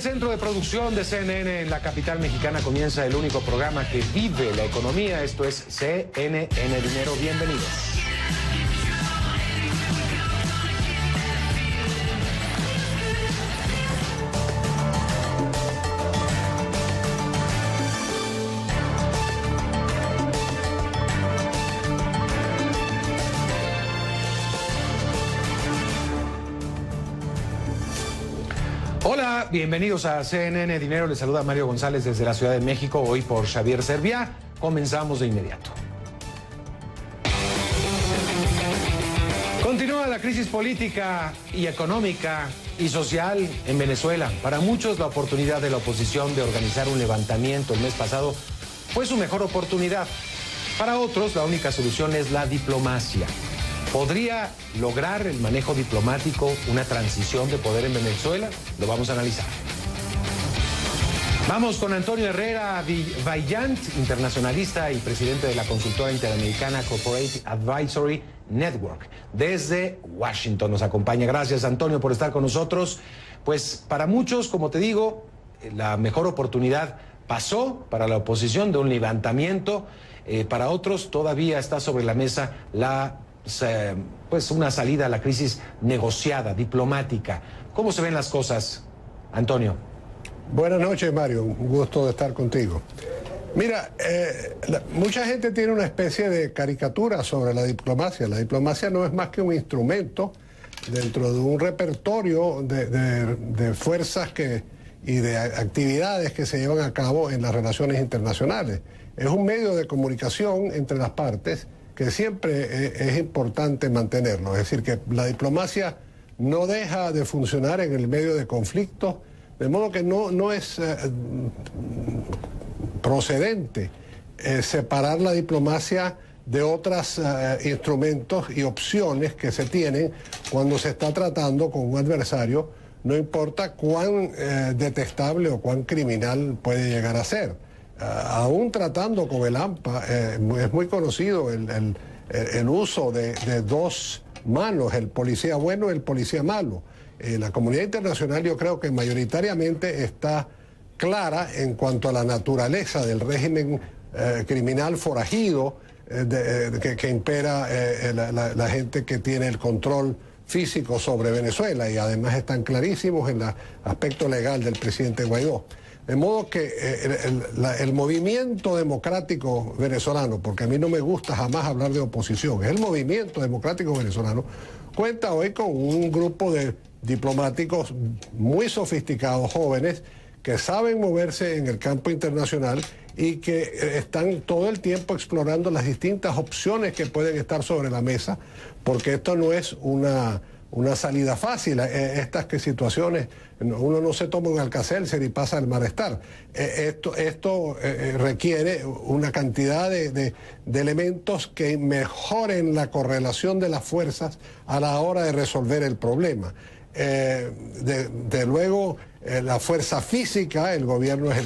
el centro de producción de CNN en la capital mexicana comienza el único programa que vive la economía. Esto es CNN Dinero. Bienvenidos. Hola, bienvenidos a CNN Dinero. Les saluda Mario González desde la Ciudad de México, hoy por Xavier Serviá. Comenzamos de inmediato. Continúa la crisis política y económica y social en Venezuela. Para muchos, la oportunidad de la oposición de organizar un levantamiento el mes pasado fue su mejor oportunidad. Para otros, la única solución es la diplomacia. ¿Podría lograr el manejo diplomático una transición de poder en Venezuela? Lo vamos a analizar. Vamos con Antonio Herrera Vaillant, internacionalista y presidente de la consultora interamericana Corporate Advisory Network. Desde Washington nos acompaña. Gracias, Antonio, por estar con nosotros. Pues para muchos, como te digo, la mejor oportunidad pasó para la oposición de un levantamiento. Para otros todavía está sobre la mesa pues una salida a la crisis negociada, diplomática. ¿Cómo se ven las cosas, Antonio? Buenas noches, Mario. Un gusto de estar contigo. Mira, mucha gente tiene una especie de caricatura sobre la diplomacia. La diplomacia no es más que un instrumento dentro de un repertorio de fuerzas y de actividades que se llevan a cabo en las relaciones internacionales. Es un medio de comunicación entre las partes que siempre es importante mantenerlo. Es decir, que la diplomacia no deja de funcionar en el medio de conflictos, de modo que no es procedente separar la diplomacia de otros instrumentos y opciones que se tienen cuando se está tratando con un adversario, no importa cuán detestable o cuán criminal puede llegar a ser. Aún tratando con el AMPA, es muy conocido el uso de dos manos, el policía bueno y el policía malo. La comunidad internacional, yo creo que mayoritariamente está clara en cuanto a la naturaleza del régimen criminal forajido que impera la gente que tiene el control físico sobre Venezuela, y además están clarísimos en el aspecto legal del presidente Guaidó. De modo que el movimiento democrático venezolano, porque a mí no me gusta jamás hablar de oposición, es el movimiento democrático venezolano, cuenta hoy con un grupo de diplomáticos muy sofisticados, jóvenes, que saben moverse en el campo internacional y que están todo el tiempo explorando las distintas opciones que pueden estar sobre la mesa, porque esto no es una salida fácil. Estas situaciones, uno no se toma un Alka-Seltzer y pasa el malestar. Esto requiere una cantidad de elementos que mejoren la correlación de las fuerzas a la hora de resolver el problema. De luego, la fuerza física, el gobierno es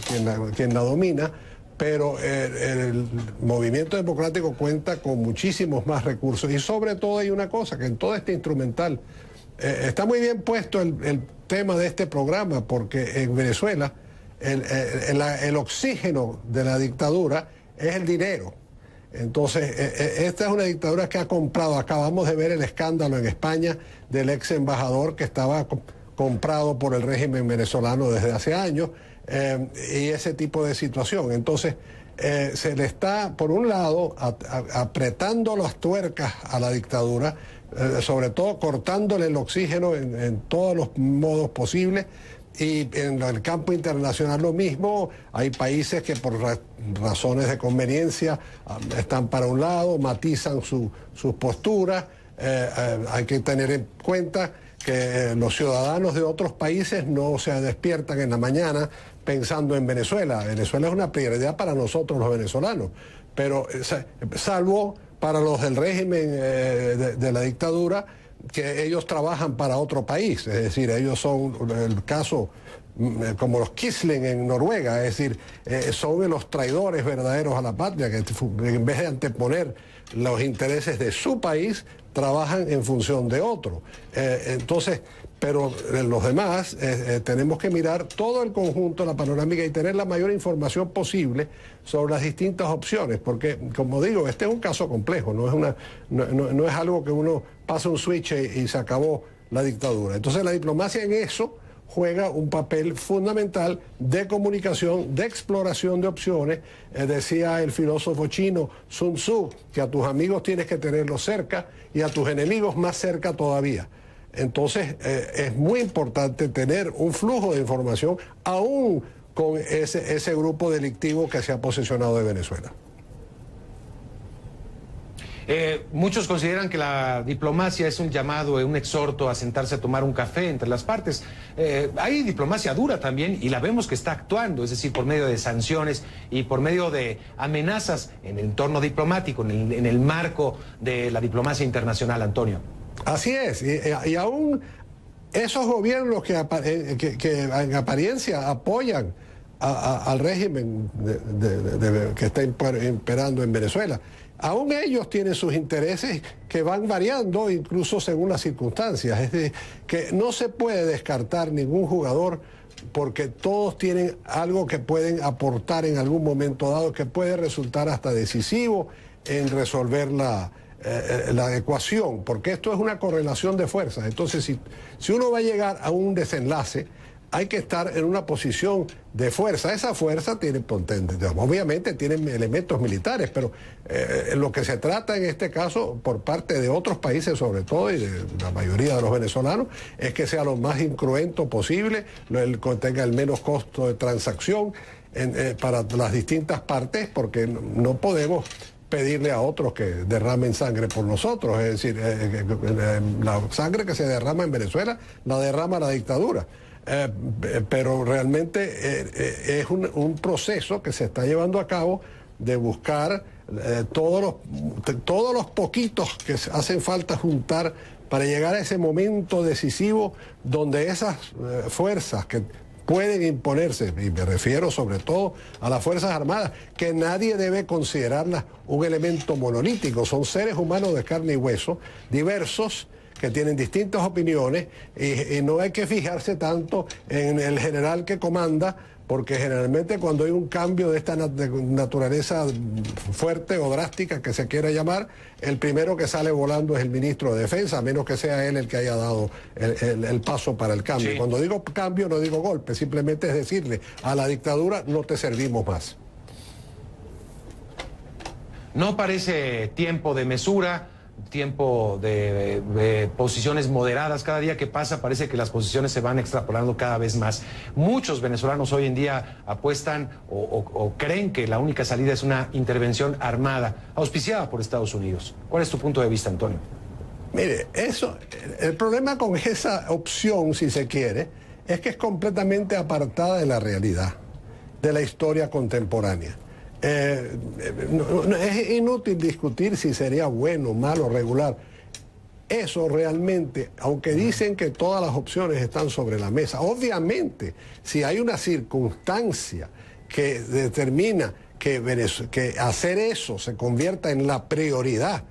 quien la domina, pero el movimiento democrático cuenta con muchísimos más recursos. Y sobre todo hay una cosa, que en todo este instrumental está muy bien puesto el tema de este programa, porque en Venezuela el oxígeno de la dictadura es el dinero. Entonces, esta es una dictadura que ha comprado. Acabamos de ver el escándalo en España del ex embajador que estaba comprado por el régimen venezolano desde hace años, y ese tipo de situación. Entonces, se le está, por un lado, apretando las tuercas a la dictadura, sobre todo cortándole el oxígeno en todos los modos posibles. Y en el campo internacional lo mismo. Hay países que por razones de conveniencia están para un lado, matizan sus posturas. Hay que tener en cuenta que los ciudadanos de otros países no se despiertan en la mañana pensando en Venezuela. Venezuela es una prioridad para nosotros los venezolanos, pero salvo para los del régimen de la dictadura, que ellos trabajan para otro país. Es decir, ellos son el caso como los Quisling en Noruega, es decir, son los traidores verdaderos a la patria, que en vez de anteponer los intereses de su país, trabajan en función de otro. Entonces, pero los demás tenemos que mirar todo el conjunto, la panorámica, y tener la mayor información posible sobre las distintas opciones, porque, como digo, este es un caso complejo, no es algo que uno pasa un switch y se acabó la dictadura. Entonces la diplomacia en eso juega un papel fundamental de comunicación, de exploración de opciones. Decía el filósofo chino Sun Tzu que a tus amigos tienes que tenerlos cerca y a tus enemigos más cerca todavía. Entonces es muy importante tener un flujo de información aún con ese grupo delictivo que se ha posesionado de Venezuela. Muchos consideran que la diplomacia es un llamado, un exhorto a sentarse a tomar un café entre las partes. Hay diplomacia dura también y la vemos que está actuando, es decir, por medio de sanciones y por medio de amenazas en el entorno diplomático, en el marco de la diplomacia internacional, Antonio. Así es, y aún esos gobiernos que en apariencia apoyan al régimen que está imperando en Venezuela, aún ellos tienen sus intereses que van variando incluso según las circunstancias. Es decir, que no se puede descartar ningún jugador porque todos tienen algo que pueden aportar en algún momento dado que puede resultar hasta decisivo en resolver la ecuación, porque esto es una correlación de fuerzas. Entonces, si uno va a llegar a un desenlace, hay que estar en una posición de fuerza. Esa fuerza tiene obviamente tienen elementos militares, pero lo que se trata en este caso, por parte de otros países sobre todo, y de la mayoría de los venezolanos, es que sea lo más incruento posible, que tenga el menos costo de transacción para las distintas partes, porque no podemos pedirle a otros que derramen sangre por nosotros. Es decir, la sangre que se derrama en Venezuela la derrama la dictadura. Pero realmente es un proceso que se está llevando a cabo de buscar todos los poquitos que hacen falta juntar para llegar a ese momento decisivo donde esas fuerzas que pueden imponerse, y me refiero sobre todo a las Fuerzas Armadas, que nadie debe considerarlas un elemento monolítico, son seres humanos de carne y hueso, diversos, que tienen distintas opiniones, y no hay que fijarse tanto en el general que comanda, porque generalmente cuando hay un cambio de esta naturaleza fuerte o drástica que se quiera llamar, el primero que sale volando es el ministro de Defensa, a menos que sea él el que haya dado el paso para el cambio. Sí. Cuando digo cambio no digo golpe, simplemente es decirle a la dictadura no te servimos más. No parece tiempo de mesura, tiempo de posiciones moderadas. Cada día que pasa parece que las posiciones se van extrapolando cada vez más. Muchos venezolanos hoy en día apuestan o creen que la única salida es una intervención armada, auspiciada por Estados Unidos. ¿Cuál es tu punto de vista, Antonio? Mire, el problema con esa opción, si se quiere, es que es completamente apartada de la realidad, de la historia contemporánea. Es inútil discutir si sería bueno, malo, regular. Eso realmente, aunque dicen que todas las opciones están sobre la mesa, obviamente, si hay una circunstancia que determina que hacer eso se convierta en la prioridad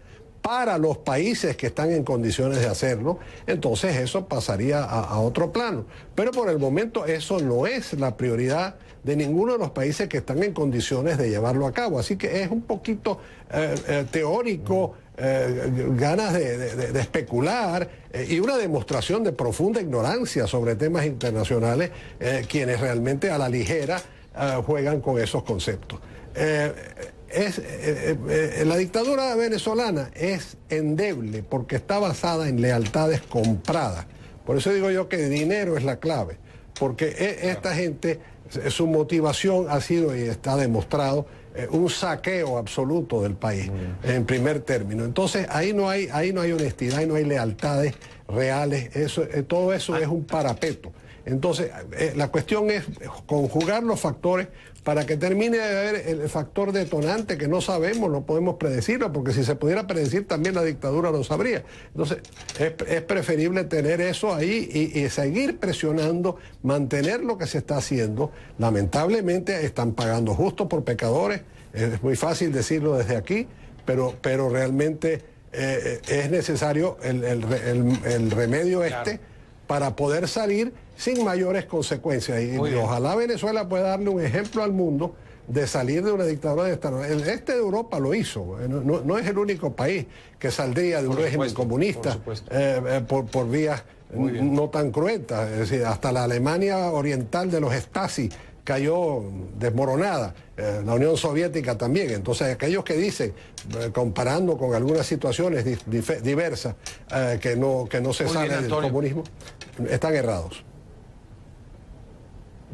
para los países que están en condiciones de hacerlo, entonces eso pasaría a otro plano. Pero por el momento eso no es la prioridad de ninguno de los países que están en condiciones de llevarlo a cabo. Así que es un poquito teórico, ganas de especular y una demostración de profunda ignorancia sobre temas internacionales, quienes realmente a la ligera juegan con esos conceptos. La dictadura venezolana es endeble porque está basada en lealtades compradas. Por eso digo yo que el dinero es la clave, porque esta gente, su motivación ha sido, y está demostrado, un saqueo absoluto del país, en primer término. Entonces ahí no hay honestidad, ahí no hay lealtades reales, todo eso es un parapeto. Entonces la cuestión es conjugar los factores para que termine de haber el factor detonante que no sabemos, no podemos predecirlo, porque si se pudiera predecir también la dictadura lo sabría. Entonces es preferible tener eso ahí y seguir presionando, mantener lo que se está haciendo. Lamentablemente están pagando justo por pecadores, es muy fácil decirlo desde aquí, pero realmente es necesario el remedio para poder salir sin mayores consecuencias. Y ojalá Venezuela pueda darle un ejemplo al mundo de salir de una dictadura de Estado. El este de Europa lo hizo. No es el único país que saldría de un régimen comunista por vías no tan cruentas. Es decir, hasta la Alemania oriental de los Stasi cayó desmoronada, la Unión Soviética también. Entonces aquellos que dicen, comparando con algunas situaciones diversas, que no se sale del comunismo, están errados.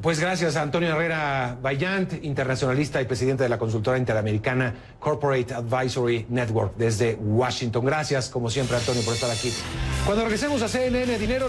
Pues gracias a Antonio Herrera Vaillant, internacionalista y presidente de la consultora interamericana Corporate Advisory Network desde Washington. Gracias, como siempre, Antonio, por estar aquí. Cuando regresemos a CNN Dinero...